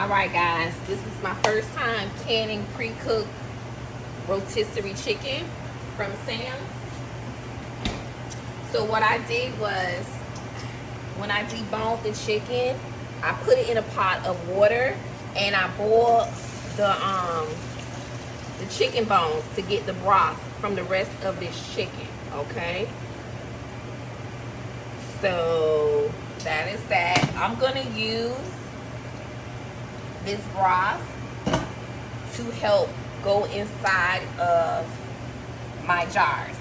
All right, guys, this is my first time canning pre-cooked rotisserie chicken from Sam's. So what I did was, when I deboned the chicken, I put it in a pot of water and I boiled the chicken bones to get the broth from the rest of this chicken. Okay, so that is that. I'm gonna use this broth to help go inside of my jars.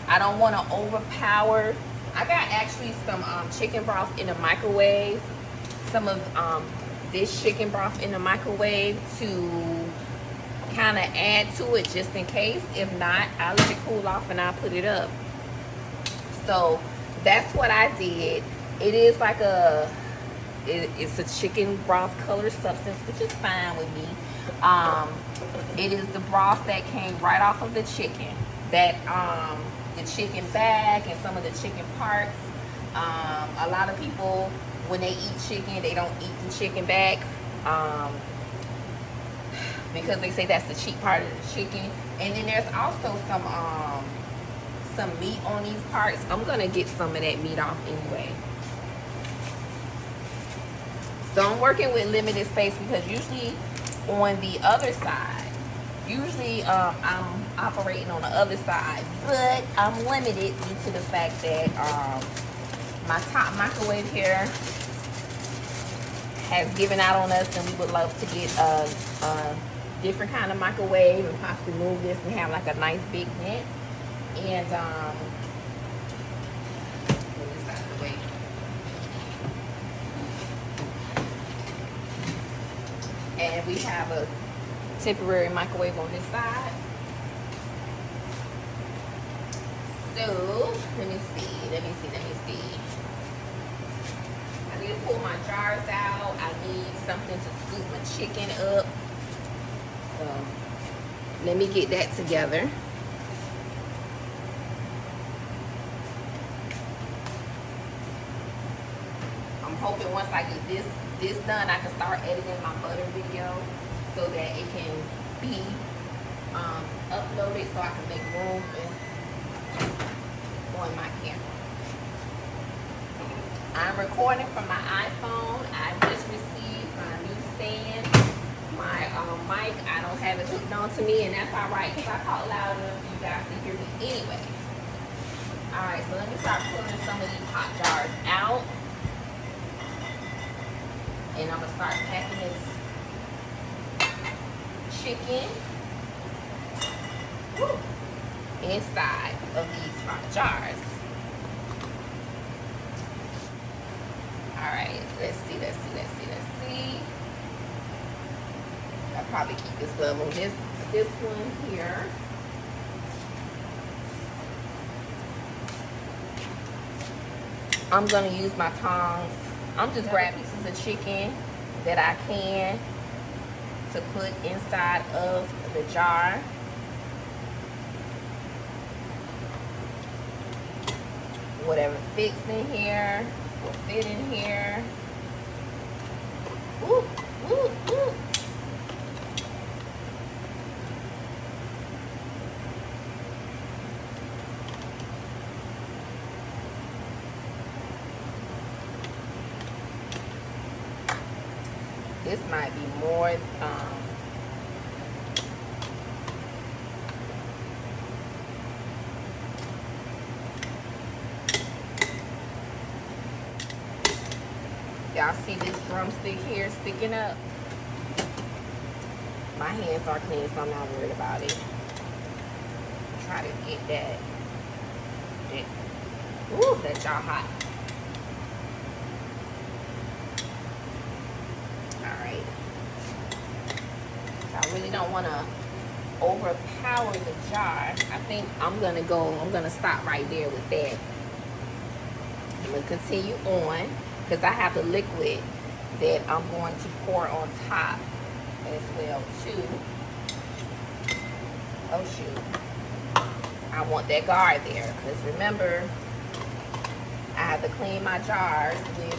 I don't want to overpower. I got actually some chicken broth in the microwave. Some of this chicken broth in the microwave to kind of add to it just in case. If not, I'll let it cool off and I'll put it up. So that's what I did. It is like it's a chicken broth color substance, which is fine with me. It is the broth that came right off of the chicken. That the chicken back and some of the chicken parts. A lot of people, when they eat chicken, they don't eat the chicken back because they say that's the cheap part of the chicken. And then there's also some meat on these parts. I'm gonna get some of that meat off anyway. So I'm working with limited space because usually on the other side, I'm operating on the other side, but I'm limited due to the fact that my top microwave here has given out on us, and we would love to get a different kind of microwave and possibly move this and have like a nice big vent. And move this out of the way. And we have a temporary microwave on this side. So let me see. I need to pull my jars out. I need something to scoop my chicken up. So let me get that together. I'm hoping once I get this done, I can start editing my butter video so that it can be uploaded, so I can make room on my camera. I'm recording from my iPhone. I just received my new stand. My mic, I don't have it hooked on to me, and that's all right because I talk loud enough for you guys to hear me anyway. All right, so let me start pulling some of these hot jars out. And I'm gonna start packing this chicken inside of these hot jars. All right, let's see. I'll probably keep this level. This one here. I'm gonna use my tongs. I'm just grabbing pieces of chicken that I can to put inside of the jar. Whatever fits in here will fit in here. Ooh, ooh, ooh. This might be more, y'all see this drumstick here sticking up? My hands are clean, so I'm not worried about it. Try to get that. Ooh, that jar hot. I really don't want to overpower the jar. I think I'm gonna stop right there with that. I'm gonna continue on because I have the liquid that I'm going to pour on top as well too. Oh shoot, I want that guard there because remember I have to clean my jars with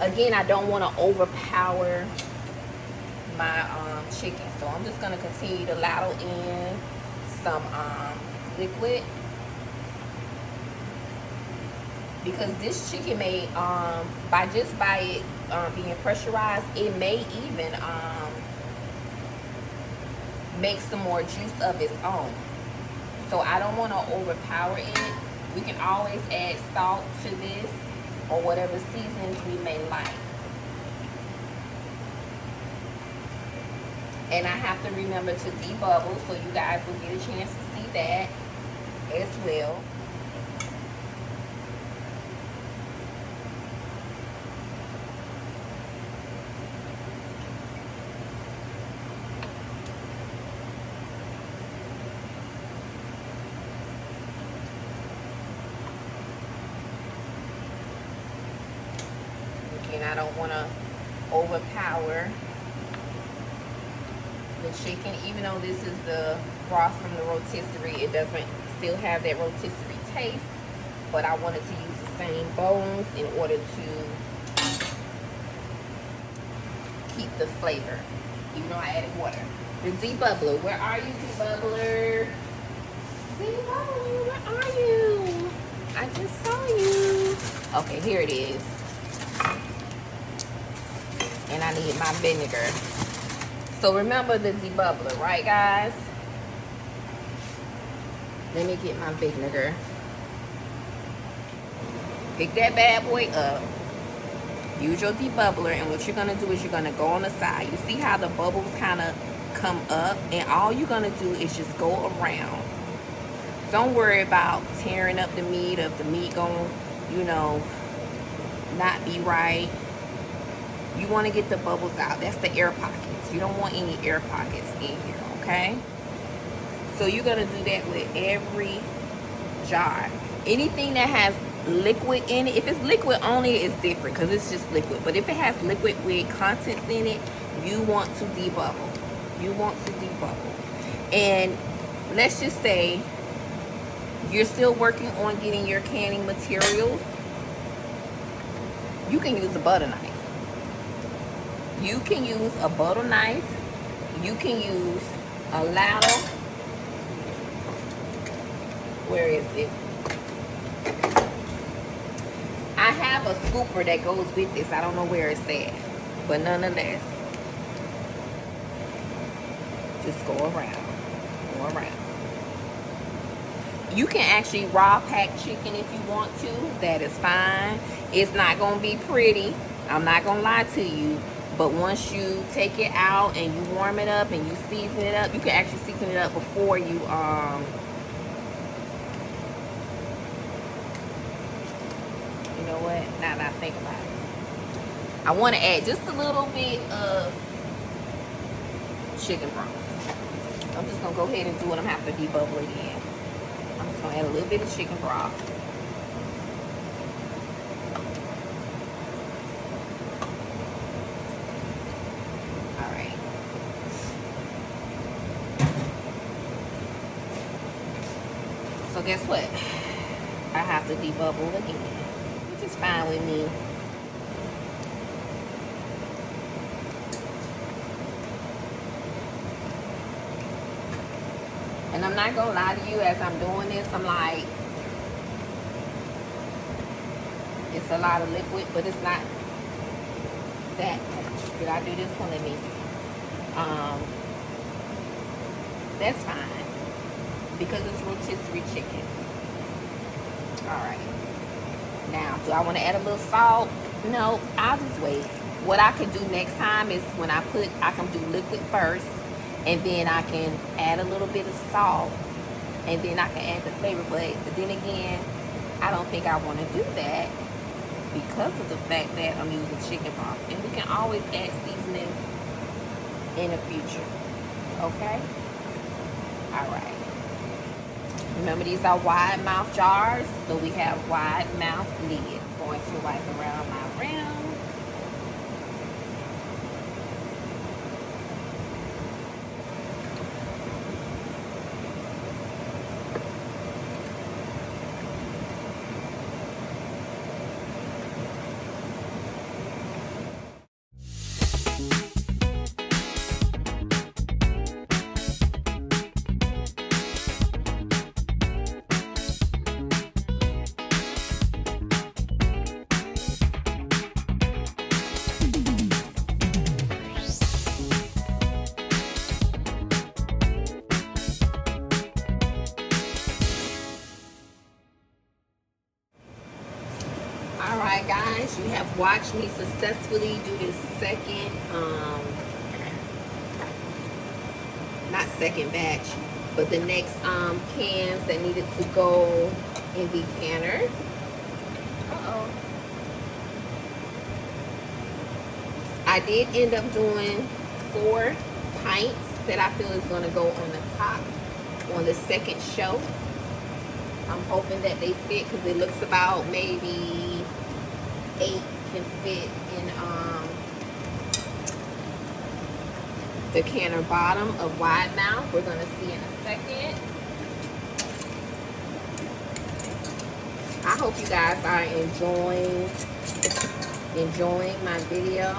Again, I don't want to overpower my chicken, so I'm just going to continue to ladle in some liquid, because this chicken may by it being pressurized, it may even make some more juice of its own. So I don't want to overpower it. We can always add salt to this or whatever seasonings we may like. And I have to remember to debubble, so you guys will get a chance to see that as well. Again, I don't want to overpower the chicken. Even though this is the broth from the rotisserie, it doesn't still have that rotisserie taste, but I wanted to use the same bones in order to keep the flavor, even though I added water. The debubbler, where are you, debubbler? Debubbler, where are you? I just saw you. Okay, here it is. And I need my vinegar. So remember the debubbler, right guys? Let me get my vinegar. Pick that bad boy up. Use your debubbler, and what you're gonna do is you're gonna go on the side. You see how the bubbles kind of come up, and all you're gonna do is just go around. Don't worry about tearing up the meat, if the meat gonna, you know, not be right. You want to get the bubbles out. That's the air pockets. You don't want any air pockets in here, okay? So you're going to do that with every jar. Anything that has liquid in it, if it's liquid only, it's different because it's just liquid. But if it has liquid with contents in it, you want to debubble. You want to debubble. And let's just say you're still working on getting your canning materials. You can use a butter knife. You can use a butter knife. You can use a ladle. Where is it? I have a scooper that goes with this. I don't know where it's at. But nonetheless, just go around. Go around. You can actually raw pack chicken if you want to. That is fine. It's not going to be pretty. I'm not going to lie to you. But once you take it out and you warm it up and you season it up, you can actually season it up before you, you know what, now that I think about it, I want to add just a little bit of chicken broth. I'm just going to go ahead and do it. I'm going to have to debubble again. I'm just going to add a little bit of chicken broth. So guess what? I have to debubble again, which is fine with me. And I'm not gonna lie to you, as I'm doing this, I'm like, it's a lot of liquid, but it's not that much. Did I do this one? Let me. That's fine. Because it's rotisserie chicken. Alright. Now, do I want to add a little salt? No, I'll just wait. What I can do next time is when I can do liquid first, and then I can add a little bit of salt, and then I can add the flavor. But then again, I don't think I want to do that because of the fact that I'm using chicken broth. And we can always add seasonings in the future. Okay? Alright. Remember, these are wide mouth jars, so we have wide mouth lids. Going to wipe around my rim. Alright guys, you have watched me successfully do this second, not second batch, but the next cans that needed to go in the canner. I did end up doing 4 pints that I feel is going to go on the top on the second shelf. I'm hoping that they fit because it looks about maybe 8 can fit in the canner bottom of wide mouth. We're going to see in a second. I hope you guys are enjoying my video.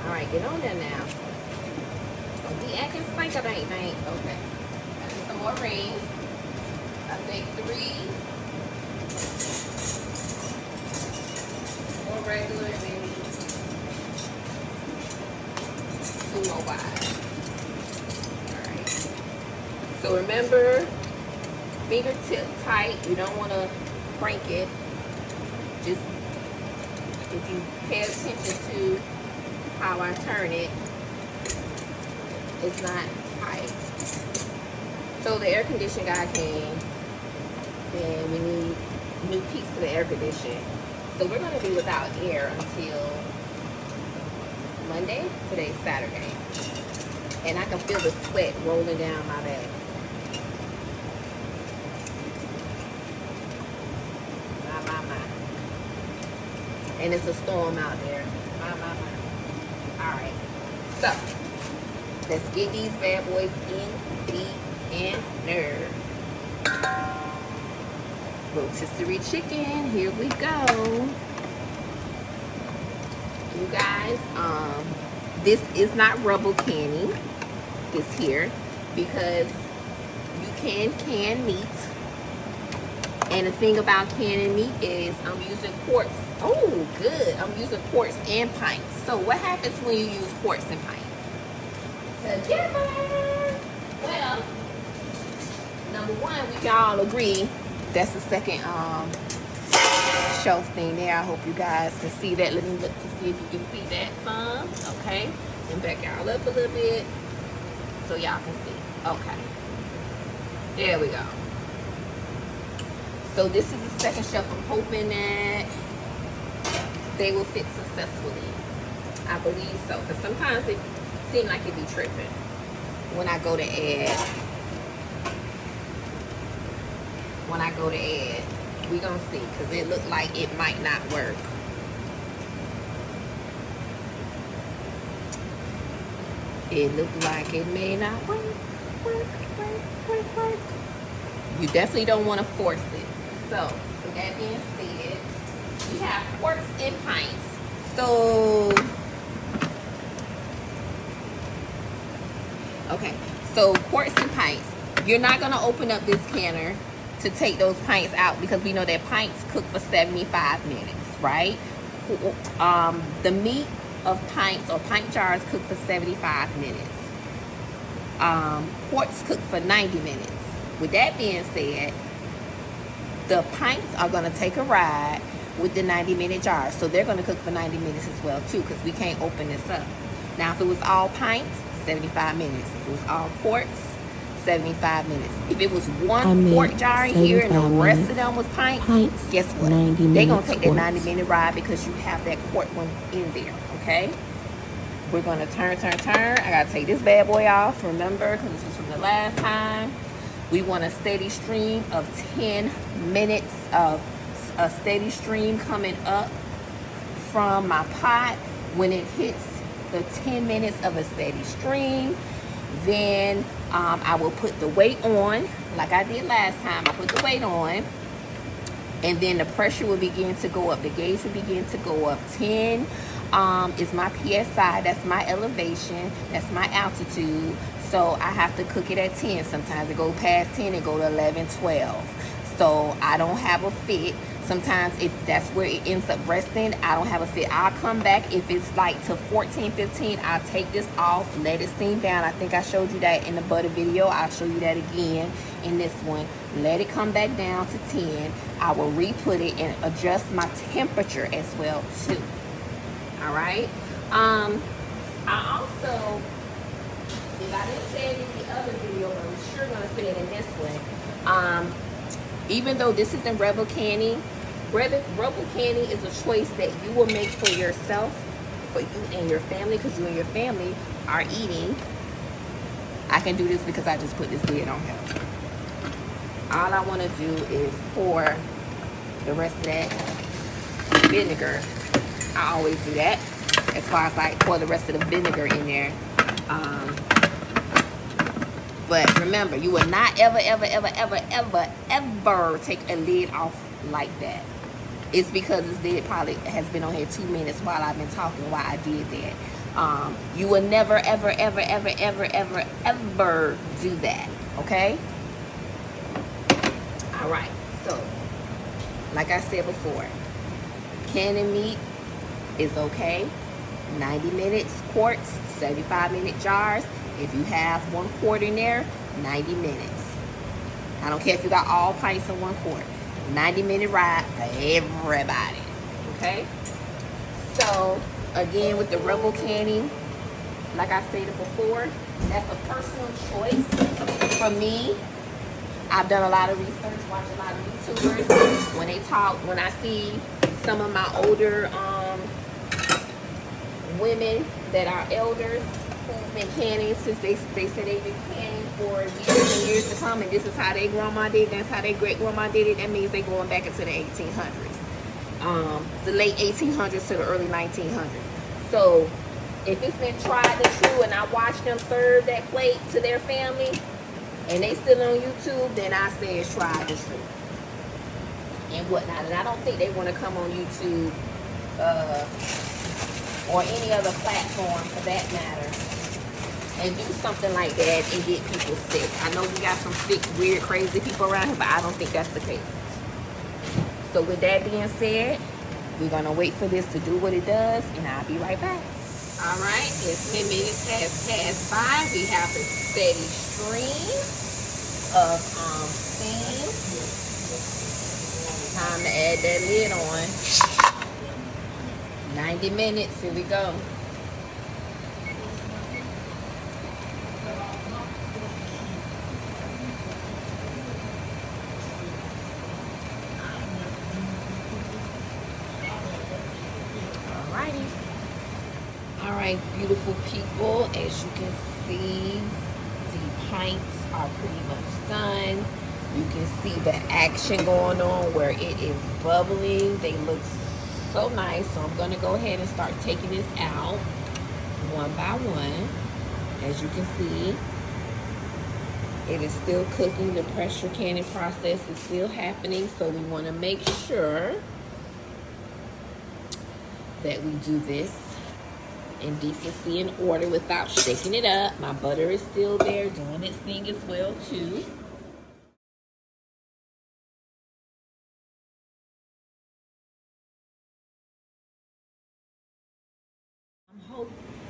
All right, get on there now. Don't be acting like it ain't. Okay. Some more rings. I think 3. 4 regular and maybe 2 more wide. Alright. So remember, fingertip tight. You don't want to crank it. Just if you pay attention to how I turn it, it's not tight. So the air conditioning guy came and we need a new piece for the air conditioning. So we're going to be without air until Monday. Today's Saturday. And I can feel the sweat rolling down my back. My. And it's a storm out there. My. Alright. So, let's get these bad boys in the canner. Rotisserie chicken, here we go. You guys, this is not rubble canning, this here, because you can meat. And the thing about canning meat is I'm using quarts. Oh, good. I'm using quarts and pints. So what happens when you use quarts and pints? Together. Well, number one, we can all agree that's the second shelf thing there. I hope you guys can see that. Let me look to see if you can see that some. Okay. And back y'all up a little bit so y'all can see. Okay. There we go. So this is the second shelf. I'm hoping that they will fit successfully. I believe so. Because sometimes it seems like it be tripping when I go to add. When I go to add. We're going to see. Because it looked like it might not work. It looked like it may not work. You definitely don't want to force it. So, with that being said, we have quarts and pints. So, okay. So, quarts and pints. You're not going to open up this canner to take those pints out because we know that pints cook for 75 minutes, right? The meat of pints or pint jars cook for 75 minutes. Quarts cook for 90 minutes. With that being said, the pints are going to take a ride with the 90-minute jars. So they're going to cook for 90 minutes as well, too, because we can't open this up. Now, if it was all pints, 75 minutes. If it was all quarts, 75 minutes. If it was one quart jar here and the rest of them was pints, guess what? They're going to take that 90-minute ride because you have that quart one in there, okay? We're going to turn. I got to take this bad boy off, remember, because this was from the last time. We want a steady stream of 10 minutes of a steady stream coming up from my pot. When it hits the 10 minutes of a steady stream, then I will put the weight on like I did last time. I put the weight on and then the pressure will begin to go up. The gauge will begin to go up. 10 is my PSI. That's my elevation. That's my altitude. So I have to cook it at 10. Sometimes it go past 10 and go to 11, 12. So I don't have a fit. Sometimes if that's where it ends up resting, I don't have a fit. I'll come back if it's like to 14, 15. I'll take this off, let it steam down. I think I showed you that in the butter video. I'll show you that again in this one. Let it come back down to 10. I will re-put it and adjust my temperature as well too. All right. I also, if I didn't say it in the other video, but I'm sure gonna say it in this one. Even though this isn't Rebel candy, Rebel candy is a choice that you will make for yourself, for you and your family, because you and your family are eating. I can do this because I just put this lid on here. All I want to do is pour the rest of that vinegar. I always do that. As far as like pour the rest of the vinegar in there. But remember, you will not ever take a lid off like that. It's because this lid probably has been on here 2 minutes while I've been talking while I did that. You will never ever do that. Okay? All right. So, like I said before, canning meat is okay. 90 minutes quarts, 75-minute jars. If you have 1 quart in there, 90 minutes. I don't care if you got all pints in 1 quart. 90-minute ride for everybody. Okay? So, again, with the Rebel candy, like I stated before, that's a personal choice. For me, I've done a lot of research, watched a lot of YouTubers. When they talk, when I see some of my older women that are elders who've been canning since they said they've been canning for years and years to come, and this is how their grandma did it, that's how their great grandma did it. That means they're going back into the 1800s, the late 1800s to the early 1900s. So if it's been tried and true, and I watch them serve that plate to their family, and they still on YouTube, then I say it's tried and true and whatnot. And I don't think they want to come on YouTube or any other platform for that matter and do something like that and get people sick. I know we got some sick, weird, crazy people around here, but I don't think that's the case. So with that being said, we're gonna wait for this to do what it does, and I'll be right back. All right, it's 10 minutes past 5. We have a steady stream of steam. Time to add that lid on. 90 minutes, here we go. Alrighty. Alright, beautiful people, as you can see, the pints are pretty much done. You can see the action going on where it is bubbling. They look so nice. So I'm going to go ahead and start taking this out one by one. As you can see, it is still cooking. The pressure canning process is still happening. So we want to make sure that we do this in decency and order without shaking it up. My butter is still there doing its thing as well too.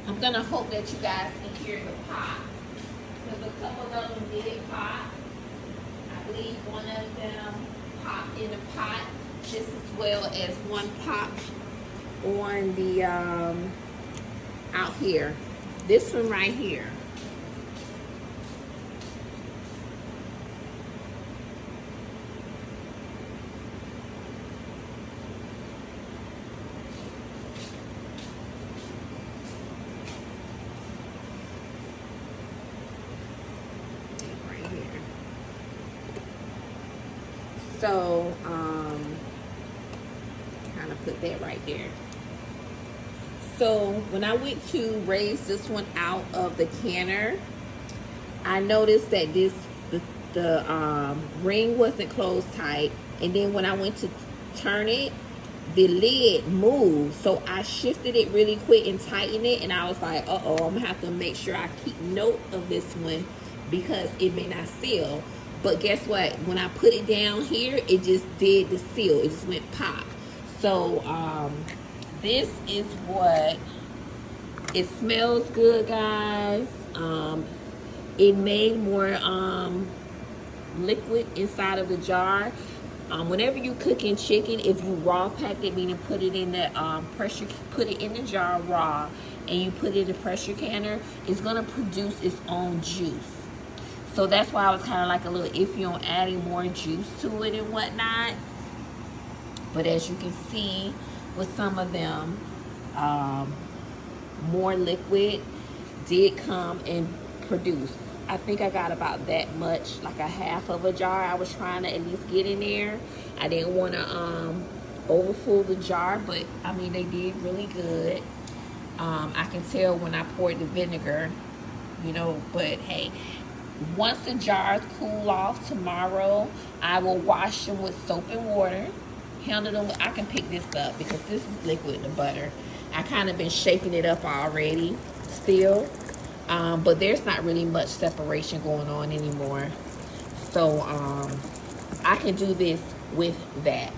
I'm gonna hope that you guys can hear the pop, because a couple of them did pop. I believe one of them popped in the pot just as well as one pop on the out here. This one right here. So, kind of put that right there. So, when I went to raise this one out of the canner, I noticed that the ring wasn't closed tight. And then when I went to turn it, the lid moved. So, I shifted it really quick and tightened it. And I was like, uh-oh, I'm going to have to make sure I keep note of this one because it may not seal. But guess what? When I put it down here, it just did the seal. It just went pop. So, this is what it smells good, guys. It made more liquid inside of the jar. Whenever you cooking chicken, if you raw pack it, meaning put it in the put it in the jar raw, and you put it in the pressure canner, it's gonna produce its own juice. So that's why I was kind of like a little iffy on adding more juice to it and whatnot. But as you can see, with some of them, more liquid did come and produce. I think I got about that much, like a half of a jar. I was trying to at least get in there. I didn't want to overfill the jar, but I mean, they did really good. I can tell when I poured the vinegar, you know, but hey, once the jars cool off tomorrow, I will wash them with soap and water. Handle them. I can pick this up because this is liquid, the butter. I kind of been shaping it up already still. But there's not really much separation going on anymore. So I can do this with that,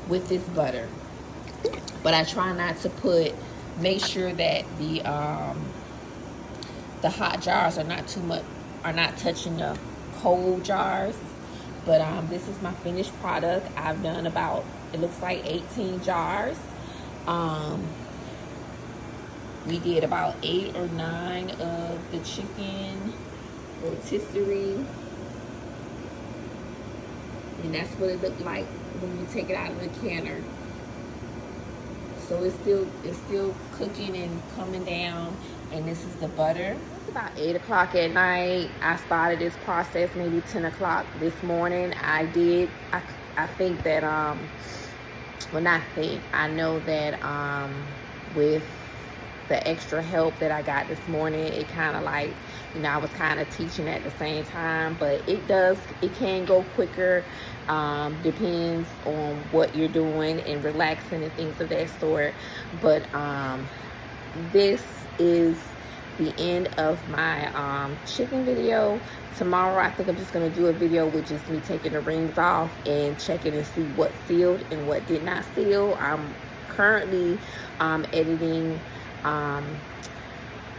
with this butter. But I try not to make sure that the hot jars are not touching the cold jars. But this is my finished product. I've done about, it looks like 18 jars. We did about 8 or 9 of the chicken rotisserie. And that's what it looked like when you take it out of the canner. So it's still cooking and coming down. And this is the butter. It's about 8 o'clock at night. I started this process maybe 10 o'clock this morning. I think that, well, not think, I know that with the extra help that I got this morning, it kind of like, you know, I was kind of teaching at the same time, but it can go quicker. Depends on what you're doing and relaxing and things of that sort. But this is the end of my chicken video. Tomorrow I think I'm just going to do a video with just me taking the rings off and checking and see what sealed and what did not seal. I'm currently editing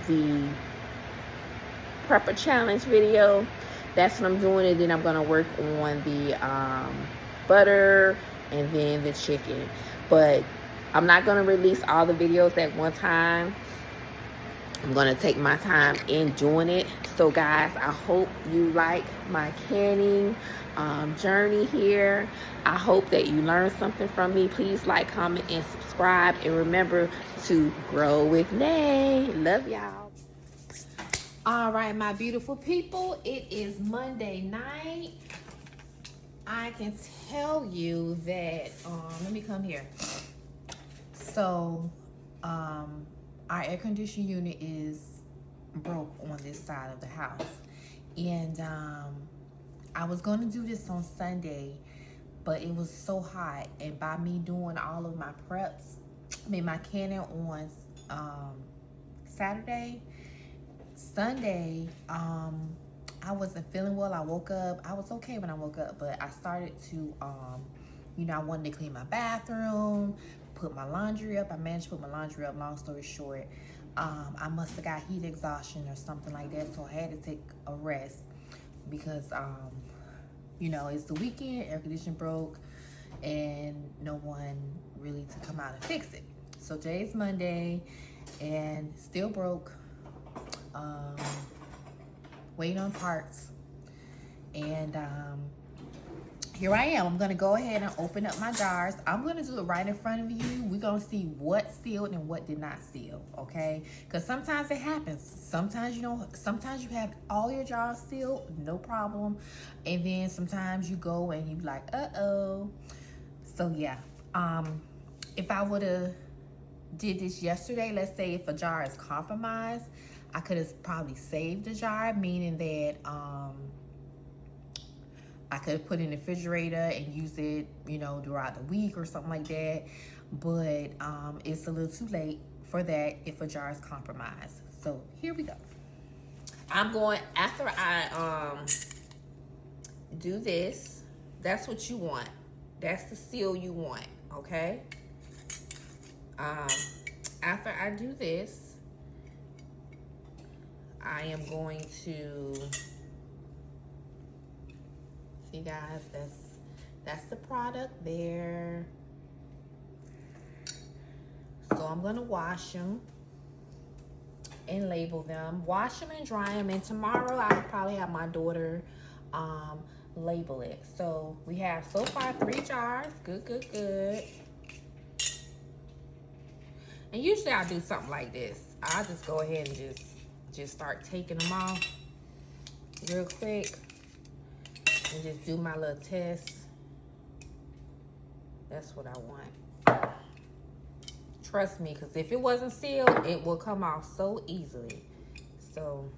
the prepper challenge video. That's what I'm doing, and then I'm going to work on the butter and then the chicken. But I'm not going to release all the videos at one time. I'm going to take my time in doing it. So guys, I hope you like my canning journey here. I hope that you learned something from me. Please like, comment, and subscribe. And remember to grow with Nay. Love y'all. All right, my beautiful people. It is Monday night. I can tell you that, let me come here. So, our air conditioning unit is broke on this side of the house. And I was going to do this on Sunday, but it was so hot. And by me doing all of my preps, my canning on Saturday, Sunday, I wasn't feeling well. I woke up. I was okay when I woke up, but I started to, you know, I wanted to clean my bathroom, put my laundry up. I managed to put my laundry up, long story short. I must have got heat exhaustion or something like that, so I had to take a rest because, you know, it's the weekend, air conditioning broke, and no one really to come out and fix it. So today's Monday, and still broke. Waiting on parts, and here I am. I'm gonna go ahead and open up my jars. I'm gonna do it right in front of you. We're gonna see what sealed and what did not seal, okay? Because sometimes it happens. Sometimes you know, sometimes you have all your jars sealed, no problem, and then sometimes you go and you be like, uh-oh. So yeah, if I would have did this yesterday, let's say if a jar is compromised, I could have probably saved the jar, meaning that I could have put it in the refrigerator and use it, you know, throughout the week or something like that. But it's a little too late for that if a jar is compromised. So here we go. I'm going, after I do this, that's what you want. That's the seal you want, okay? After I do this, I am going to See guys, that's the product there. So I'm gonna wash them and label them, wash them and dry them, and tomorrow I'll probably have my daughter label it. So we have so far 3 jars. Good. And usually I do something like this. I'll just go ahead and just start taking them off real quick and just do my little test. That's what I want. Trust me, because if it wasn't sealed, it will come off so easily. So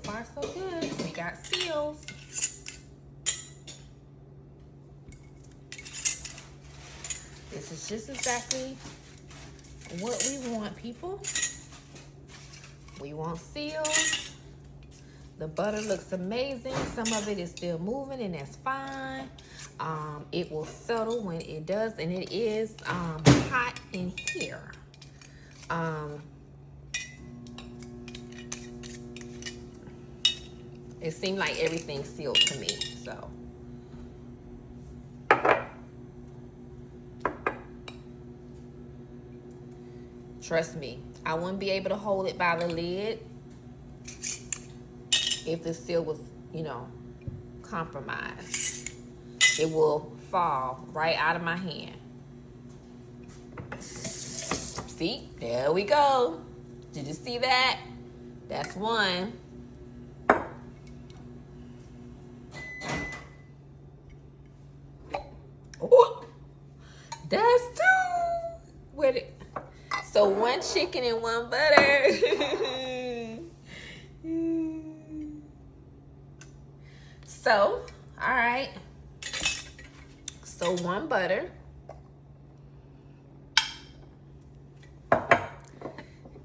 far so good. We got seals. This is just exactly what we want, people. We want seals. The butter looks amazing. Some of it is still moving, and that's fine. It will settle when it does, and it is hot in here. It seemed like everything's sealed to me, so. Trust me, I wouldn't be able to hold it by the lid if the seal was, you know, compromised. It will fall right out of my hand. See, there we go. Did you see that? That's one. Oh, that's 2. With it. So 1 chicken and 1 butter. So, all right. So 1 butter.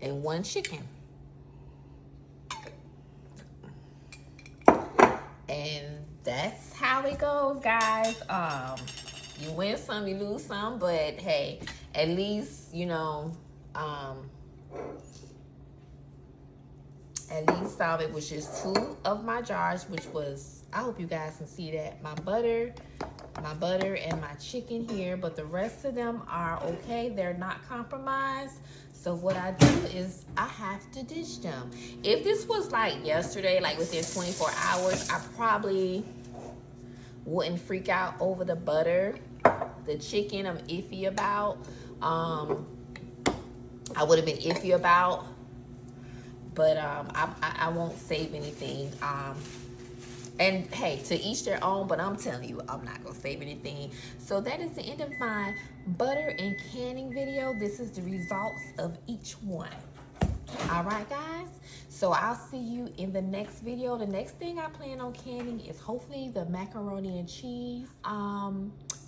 And 1 chicken. And that's how it goes, guys. You win some, you lose some, but hey, at least, you know, at least it was just 2 of my jars, which was, I hope you guys can see that, my butter and my chicken here, but the rest of them are okay. They're not compromised. So what I do is I have to dish them. If this was like yesterday, like within 24 hours, I probably wouldn't freak out over the butter. The chicken I'm iffy about. I would have been iffy about, but I won't save anything. And hey, to each their own, but I'm telling you, I'm not gonna save anything. So that is the end of my butter and canning video. This is the results of each one. All right, guys. So I'll see you in the next video. The next thing I plan on canning is hopefully the macaroni and cheese.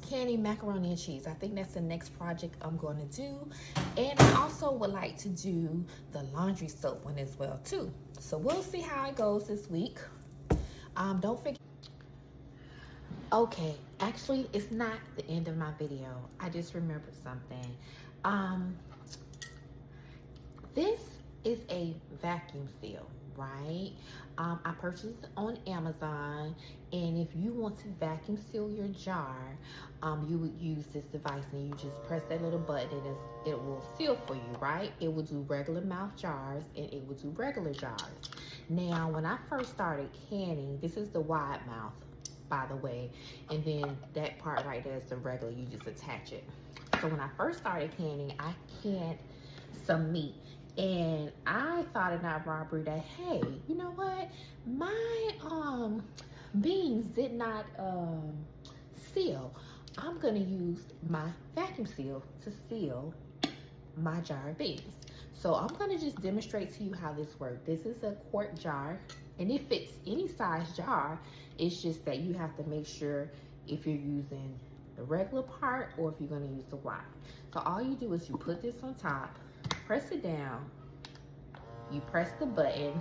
Canning macaroni and cheese. I think that's the next project I'm going to do. And I also would like to do the laundry soap one as well too. So we'll see how it goes this week. Don't forget. Okay, actually, it's not the end of my video. I just remembered something. This is a vacuum seal, right? I purchased it on Amazon, and if you want to vacuum seal your jar, you would use this device, and you just press that little button, and it will seal for you, right? It will do regular mouth jars, and it will do regular jars. Now, when I first started canning, this is the wide mouth, by the way, and then that part right there is the regular, you just attach it. So when I first started canning, I canned some meat, and I thought in that robbery that, hey, you know what, my beans did not seal. I'm gonna use my vacuum seal to seal my jar of beans. So I'm gonna just demonstrate to you how this works. This is a quart jar, and it fits any size jar. It's just that you have to make sure if you're using the regular part or if you're gonna use the wide. So all you do is you put this on top, press it down, you press the button,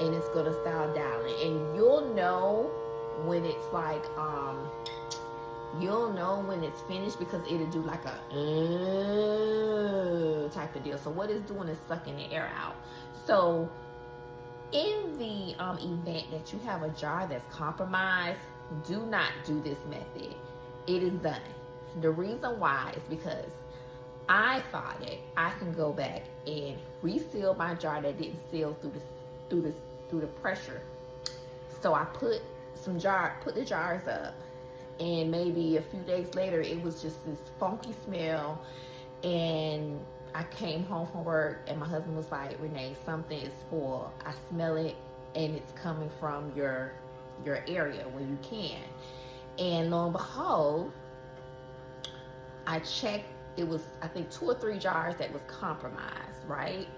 and it's gonna start dialing. And you'll know when it's like, you'll know when it's finished because it'll do like a type of deal. So what it's doing is sucking the air out. So In the event that you have a jar that's compromised, do not do this method. It is done. The reason why is because I thought that I can go back and reseal my jar that didn't seal through the pressure. So I put the jars up, and maybe a few days later it was just this funky smell. And I came home from work and my husband was like, Renee, something is spoiled. I smell it and it's coming from your area where you can. And lo and behold, I checked, it was I think 2 or 3 jars that was compromised, right?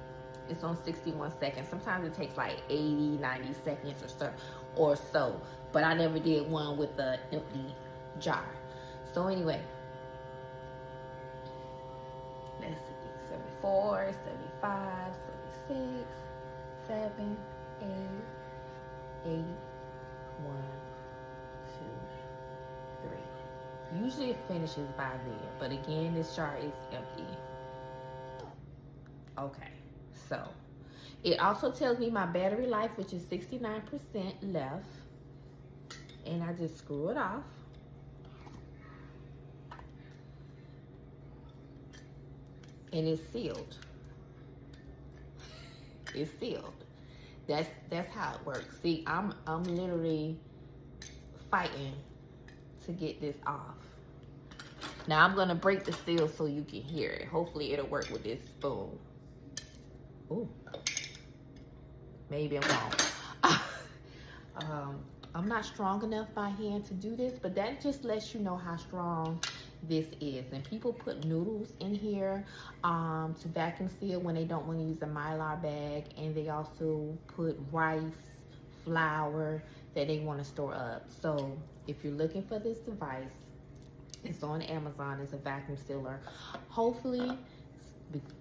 It's on 61 seconds. Sometimes it takes like 80, 90 seconds or so. But I never did one with the empty jar. So anyway, let's see. 74, 75, 76, 7, 8, 8, 1, 2, 3. Usually it finishes by then, but again, this jar is empty. Okay, so it also tells me my battery life, which is 69% left, and I just screw it off. And it's sealed. It's sealed. That's how it works. See, I'm literally fighting to get this off. Now I'm gonna break the seal so you can hear it. Hopefully it'll work with this spoon. Ooh, maybe I'm wrong. I'm not strong enough by hand to do this, but that just lets you know how strong this is. And people put noodles in here to vacuum seal when they don't want to use a Mylar bag, and they also put rice, flour that they want to store up. So if you're looking for this device, it's on Amazon. It's a vacuum sealer. Hopefully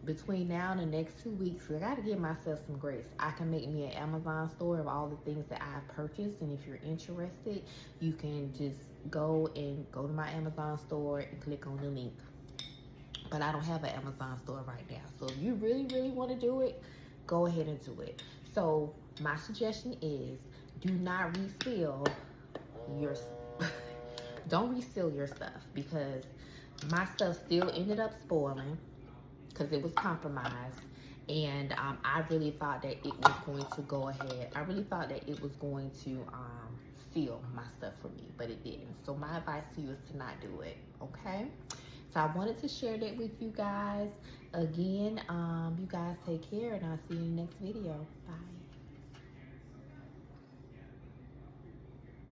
between now and the next 2 weeks, I got to give myself some grace. I can make me an Amazon store of all the things that I've purchased, and if you're interested, you can just go to my Amazon store and click on the link. But I don't have an Amazon store right now, so if you really want to do it, go ahead and do it. So my suggestion is, do not reseal your don't reseal your stuff, because my stuff still ended up spoiling because it was compromised. And I really thought that it was going to go ahead. I really thought that it was going to seal my stuff for me, but it didn't. So my advice to you is to not do it, okay? So I wanted to share that with you guys. Again, you guys take care, and I'll see you in the next video. Bye.